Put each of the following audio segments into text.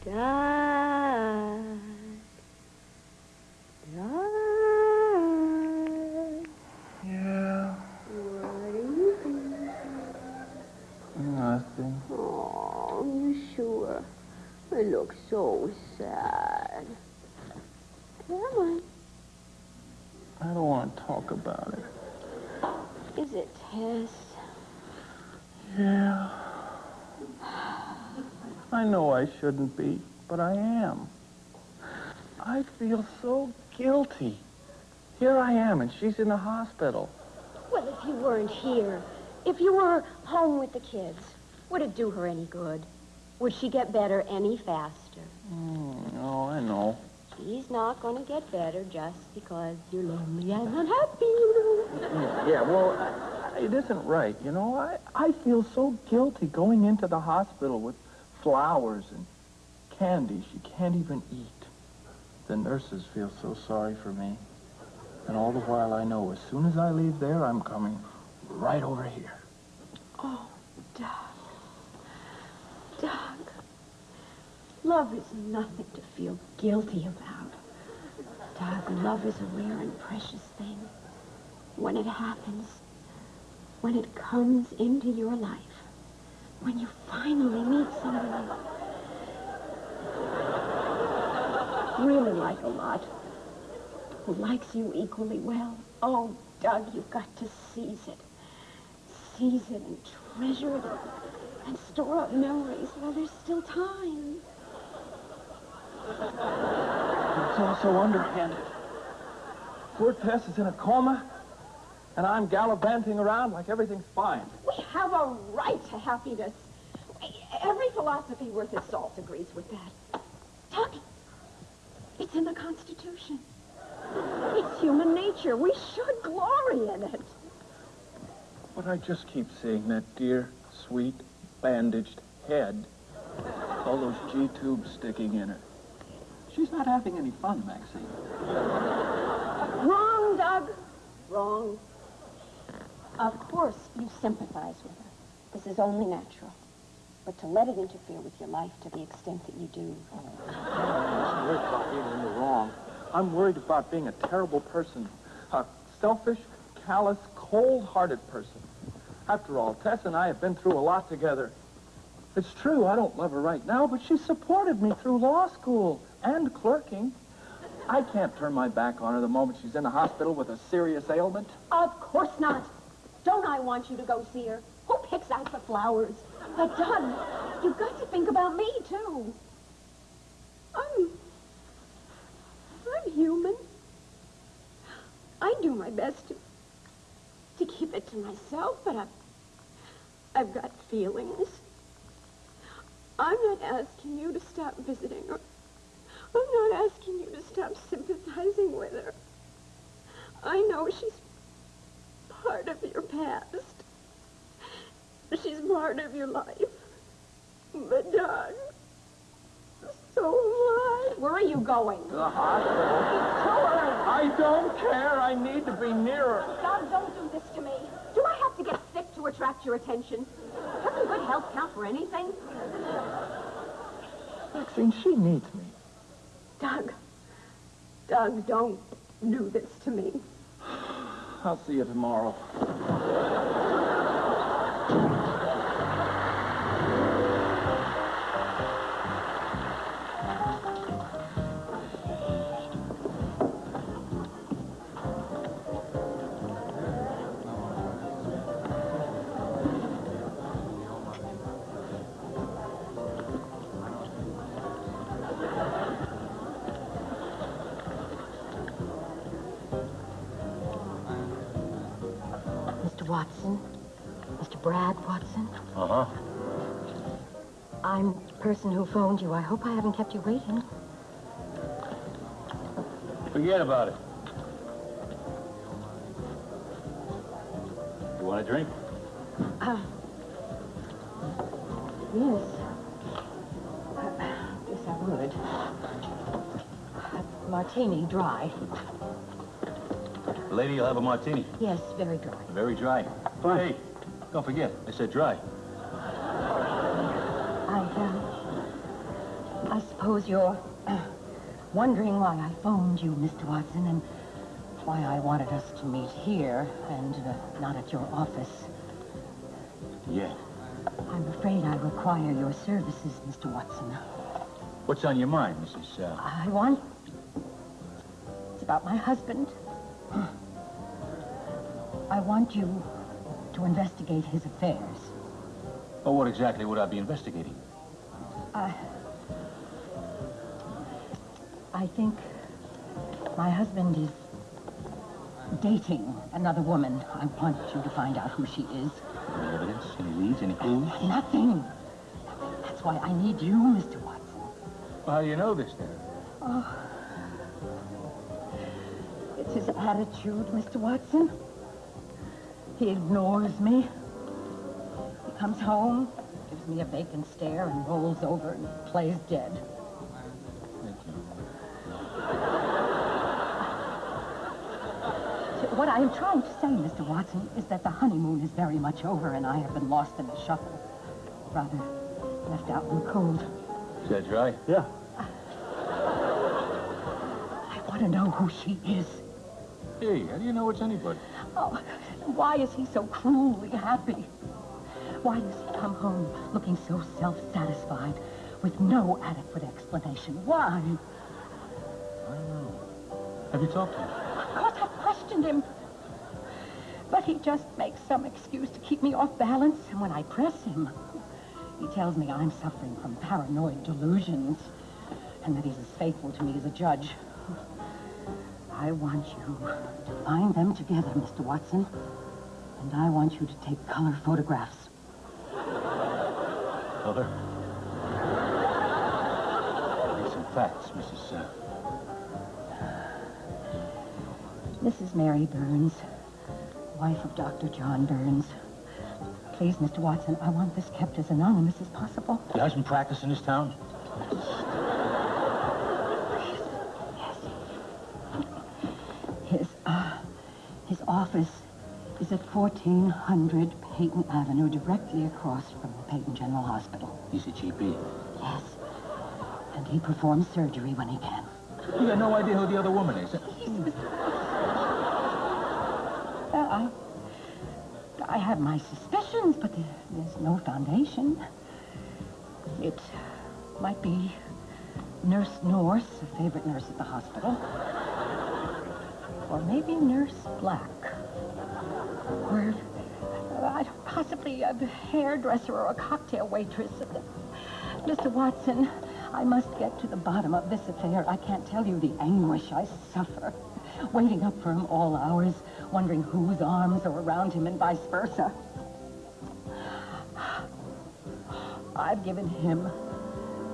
Dad. Yeah. What are you doing? Nothing. Oh, you sure? I look so sad. Come on. I don't want to talk about it. Is it Tess? Yeah. I know I shouldn't be, but I am. I feel so guilty. Here I am, and she's in the hospital. Well, if you weren't here, if you were home with the kids, would it do her any good? Would she get better any faster? Oh, I know. She's not going to get better just because you're lonely and unhappy, you know. Yeah, well, it isn't right, you know. I feel so guilty going into the hospital with flowers and candy she can't even eat. The nurses feel so sorry for me. And all the while I know as soon as I leave there, I'm coming right over here. Oh, Doug. Doug. Love is nothing to feel guilty about. Doug, love is a rare and precious thing. When it happens, when it comes into your life, when you finally meet somebody you really like a lot, who likes you equally well. Oh, Doug, you've got to seize it. Seize it and treasure it and store up memories while there's still time. It's all so underhanded. Poor Tess is in a coma, and I'm gallivanting around like everything's fine. We have a right to happiness. Every philosophy worth its salt agrees with that. Doug, it's in the Constitution. It's human nature. We should glory in it. But I just keep seeing that dear, sweet, bandaged head. All those G-tubes sticking in her. She's not having any fun, Maxine. Wrong, Doug. Wrong. Of course, you sympathize with her. This is only natural. But to let it interfere with your life to the extent that you do... I'm worried about being in the wrong. I'm worried about being a terrible person. A selfish, callous, cold-hearted person. After all, Tess and I have been through a lot together. It's true, I don't love her right now, but she supported me through law school and clerking. I can't turn my back on her the moment she's in the hospital with a serious ailment. Of course not. Don't I want you to go see her? Who picks out the flowers? But, Doug, you've got to think about me, too. I'm human. I do my best to keep it to myself, but I've got feelings. I'm not asking you to stop visiting her. I'm not asking you to stop sympathizing with her. I know she's part of your past. She's part of your life. But, Doug, so am I. Where are you going? To the hospital. I don't care. I need to be near her. Doug, don't do this to me. Do I have to get sick to attract your attention? Doesn't good health count for anything? Maxine, she needs me. Doug, don't do this to me. I'll see you tomorrow. Watson? Mr. Brad Watson? Uh-huh. I'm the person who phoned you. I hope I haven't kept you waiting. Forget about it. You want a drink? Yes. Yes, I would. A martini, dry. The lady will have a martini. Yes, very dry. Very dry. Hey, don't forget, I said dry. I suppose you're wondering why I phoned you, Mr. Watson, and why I wanted us to meet here and not at your office. Yeah. I'm afraid I require your services, Mr. Watson. What's on your mind, Mrs. I want... It's about my husband. I want you to investigate his affairs. Oh, what exactly would I be investigating? I think my husband is dating another woman. I want you to find out who she is. Any evidence? Any leads? Any clues? Nothing. That's why I need you, Mr. Watson. Well, how do you know this, then? Oh. It's his attitude, Mr. Watson. He ignores me. He comes home, gives me a vacant stare, and rolls over and plays dead. Thank you. What I am trying to say, Mr. Watson, is that the honeymoon is very much over, and I have been lost in the shuffle. Rather, left out in the cold. Is that right? Yeah. I want to know who she is. Hey, how do you know it's anybody? Oh, why is he so cruelly happy? Why does he come home looking so self-satisfied with no adequate explanation? Why? I don't know. Have you talked to him? Of course, I've questioned him. But he just makes some excuse to keep me off balance. And when I press him, he tells me I'm suffering from paranoid delusions and that he's as faithful to me as a judge. I want you to find them together, Mr. Watson. And I want you to take color photographs. Color? I need some facts, Mrs. Mrs. Mary Burns, wife of Dr. John Burns. Please, Mr. Watson, I want this kept as anonymous as possible. Your husband practice in this town? His office is at 1400 Peyton Avenue, directly across from the Peyton General Hospital. He's a GP. Yes. And he performs surgery when he can. You got no idea who the other woman is. I have my suspicions, but there's no foundation. It might be Nurse Norse, a favorite nurse at the hospital. Or maybe Nurse Black. Or possibly a hairdresser or a cocktail waitress. Mr. Watson, I must get to the bottom of this affair. I can't tell you the anguish I suffer. Waiting up for him all hours, wondering whose arms are around him and vice versa. I've given him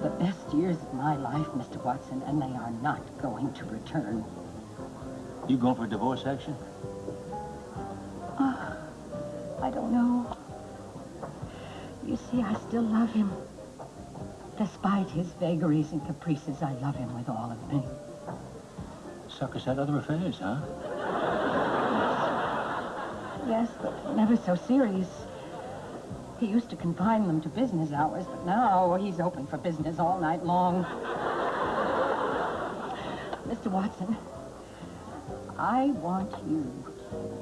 the best years of my life, Mr. Watson, and they are not going to return. You going for a divorce action? I don't know. You see, I still love him. Despite his vagaries and caprices, I love him with all of me. Sucker's had other affairs, huh? Yes, but never so serious. He used to confine them to business hours, but now he's open for business all night long. Mr. Watson, I want you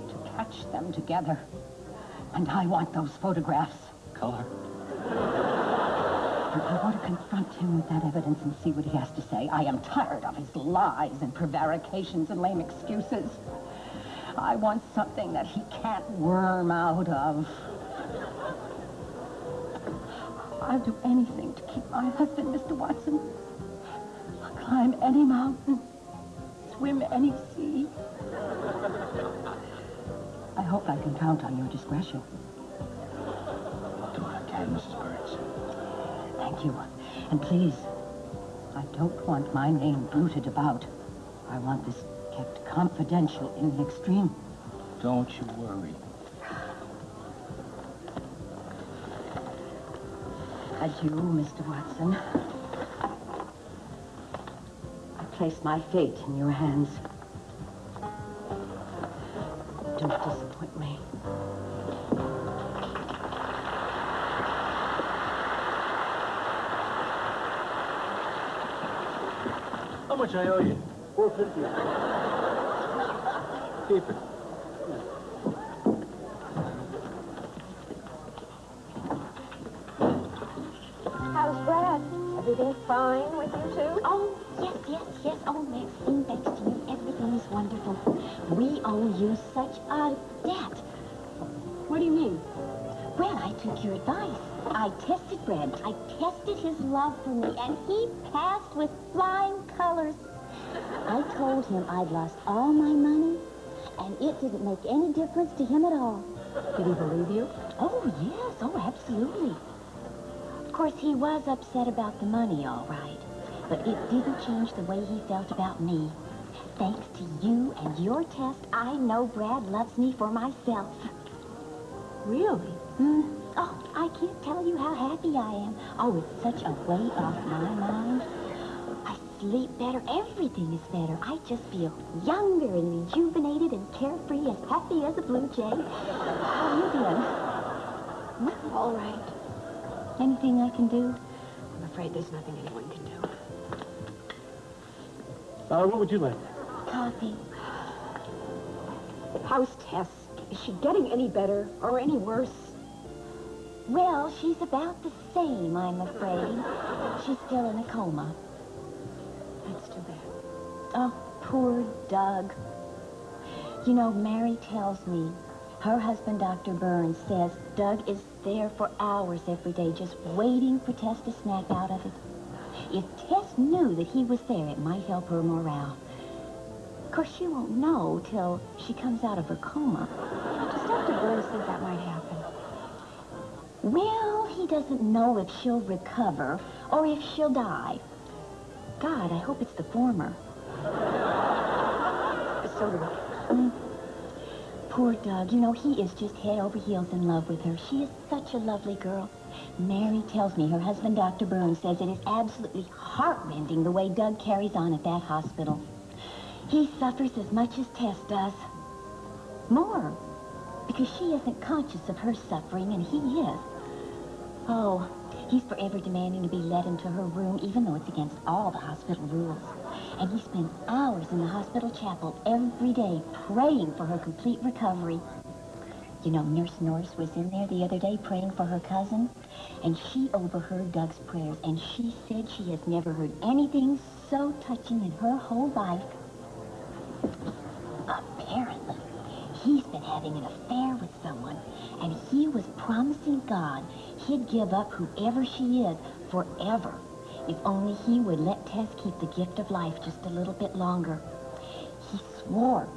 to catch them together. And I want those photographs. Color? And I want to confront him with that evidence and see what he has to say. I am tired of his lies and prevarications and lame excuses. I want something that he can't worm out of. I'll do anything to keep my husband, Mr. Watson. I'll climb any mountain, swim any sea. I hope I can count on your discretion. I'll do what I can, Mrs. Burns. Thank you. And please, I don't want my name bruited about. I want this kept confidential in the extreme. Don't you worry. Adieu, Mr. Watson. I place my fate in your hands. Don't disappoint me. How much I owe you? $4.50. Keep it. How's Brad? Everything fine with you two? Oh, yes. Oh, Maxine, thanks to you, everything is wonderful. We owe you such a debt. What do you mean? Well, I took your advice. I tested Brad. I tested his love for me, and he passed with flying colors. I told him I'd lost all my money, and it didn't make any difference to him at all. Did he believe you? Oh, yes. Oh, absolutely. Of course, he was upset about the money, all right. But it didn't change the way he felt about me. Thanks to you and your test, I know Brad loves me for myself. Really? Oh, I can't tell you how happy I am. Oh, it's such a weight off my mind. I sleep better. Everything is better. I just feel younger and rejuvenated and carefree and happy as a blue jay. How have you been? All right. Anything I can do? I'm afraid there's nothing anyone can do. What would you like? Coffee. How's Tess? Is she getting any better or any worse? Well, she's about the same, I'm afraid. She's still in a coma. That's too bad. Oh, poor Doug. You know, Mary tells me her husband, Dr. Burns, says Doug is there for hours every day just waiting for Tess to snap out of it. If Tess knew that he was there, it might help her morale. Of course, she won't know till she comes out of her coma. Does Dr. Burns think that might happen? Well, he doesn't know if she'll recover or if she'll die. God, I hope it's the former. So do I. Poor Doug. You know, he is just head over heels in love with her. She is such a lovely girl. Mary tells me her husband, Dr. Burns, says it is absolutely heartrending the way Doug carries on at that hospital. He suffers as much as Tess does. More. Because she isn't conscious of her suffering, and he is. Oh, he's forever demanding to be let into her room, even though it's against all the hospital rules. And he spends hours in the hospital chapel every day praying for her complete recovery. You know, Nurse Norris was in there the other day praying for her cousin, and she overheard Doug's prayers, and she said she has never heard anything so touching in her whole life. Apparently, he's been having an affair with someone, and he was promising God he'd give up whoever she is forever if only he would let Tess keep the gift of life just a little bit longer. He swore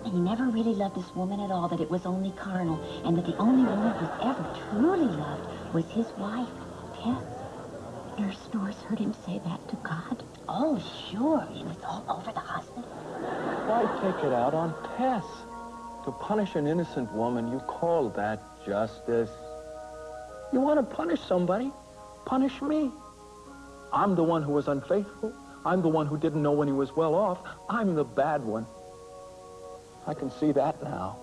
he never really loved this woman at all, that it was only carnal, and that the only woman he's ever truly loved was his wife, Tess. Nurse Norris heard him say that to God. Oh, sure. It was all over the hospital. Why take it out on Tess? To punish an innocent woman, you call that justice. You want to punish somebody? Punish me. I'm the one who was unfaithful. I'm the one who didn't know when he was well off. I'm the bad one. I can see that now.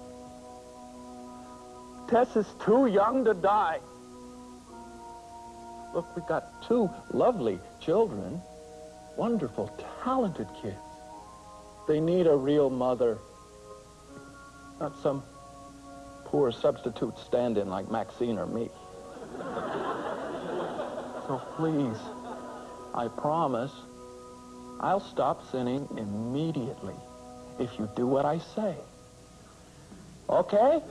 Tess is too young to die. Look, we got two lovely children. Wonderful, talented kids. They need a real mother. Not some poor substitute stand-in like Maxine or me. So please, I promise, I'll stop sinning immediately if you do what I say. Okay?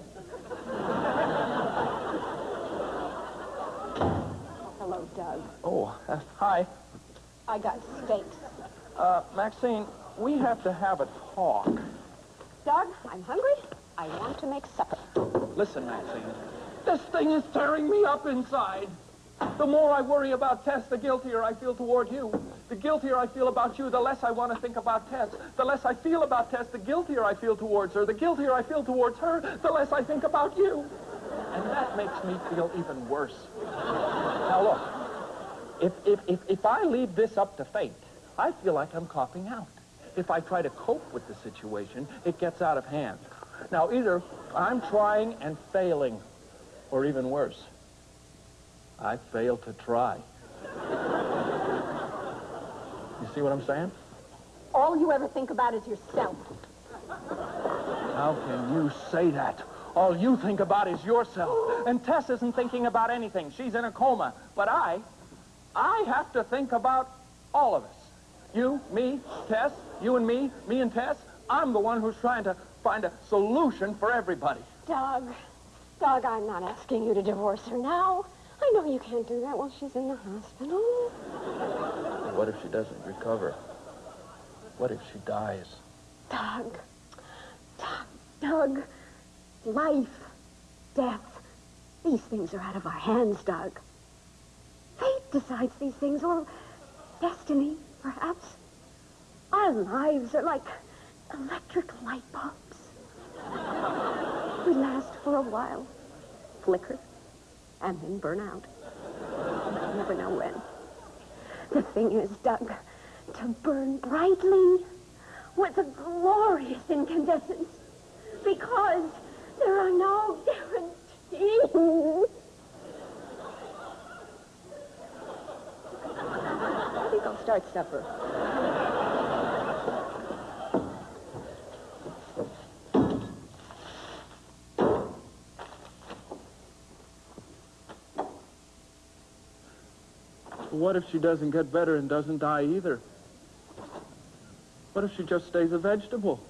Hello, Doug. Oh, hi. I got steaks. Maxine, we have to have a talk. Doug, I'm hungry. I want to make supper. Listen, Maxine, this thing is tearing me up inside. The more I worry about Tess, the guiltier I feel toward you. The guiltier I feel about you, the less I want to think about Tess. The less I feel about Tess, the guiltier I feel towards her. The guiltier I feel towards her, the less I think about you. And that makes me feel even worse. Now, look, if I leave this up to fate, I feel like I'm copping out. If I try to cope with the situation, it gets out of hand. Now, either I'm trying and failing, or even worse, I fail to try. You see what I'm saying? all you ever think about is yourself. How can you say that? All you think about is yourself. And Tess isn't thinking about anything. She's in a coma. But I have to think about all of us. You, me, Tess, you and me and Tess. I'm the one who's trying to find a solution for everybody. Doug, I'm not asking you to divorce her now. I know you can't do that while she's in the hospital. What if she doesn't recover? What if she dies? Doug, life, death, these things are out of our hands, Doug. Fate decides these things, or destiny, perhaps. Our lives are like electric light bulbs. We last for a while, flicker, and then burn out. You never know when. The thing is, Doug, to burn brightly with a glorious incandescence, because there are no guarantees. I think I'll start supper. What if she doesn't get better and doesn't die either? What if she just stays a vegetable?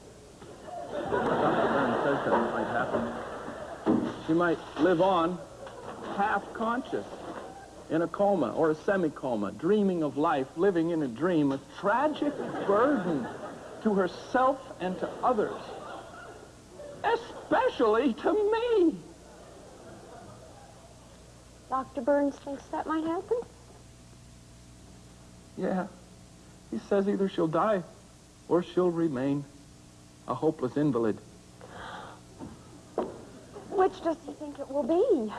Dr. Burns says that might happen. She might live on half-conscious, in a coma or a semi-coma, dreaming of life, living in a dream, a tragic burden to herself and to others, especially to me. Dr. Burns thinks that might happen? Yeah. He says either she'll die or she'll remain a hopeless invalid. Which does he think it will be?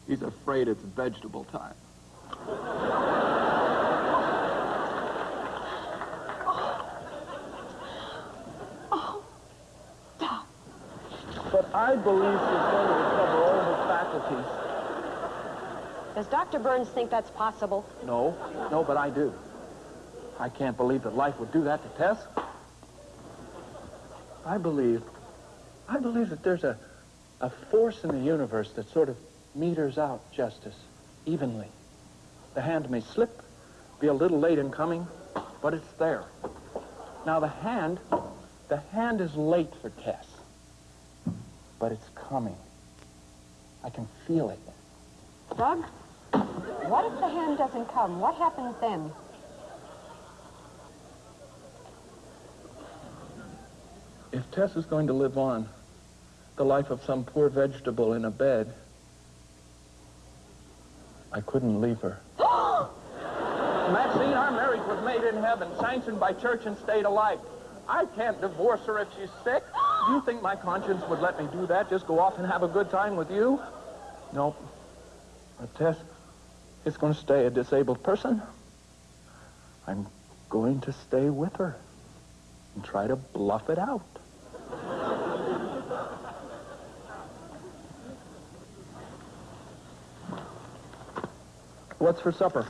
He's afraid it's vegetable time. Oh, Doc. But I believe she's going to recover all her faculties. Does Dr. Burns think that's possible? No, but I do. I can't believe that life would do that to Tess. I believe that there's a force in the universe that sort of meters out justice evenly. The hand may slip, be a little late in coming, but it's there. Now the hand is late for Tess, but it's coming. I can feel it. Doug, what if the hand doesn't come? What happens then? If Tess is going to live on the life of some poor vegetable in a bed, I couldn't leave her. Maxine, our marriage was made in heaven, sanctioned by church and state alike. I can't divorce her if she's sick. Do you think my conscience would let me do that, just go off and have a good time with you? Nope. But Tess is going to stay a disabled person. I'm going to stay with her and try to bluff it out. What's for supper?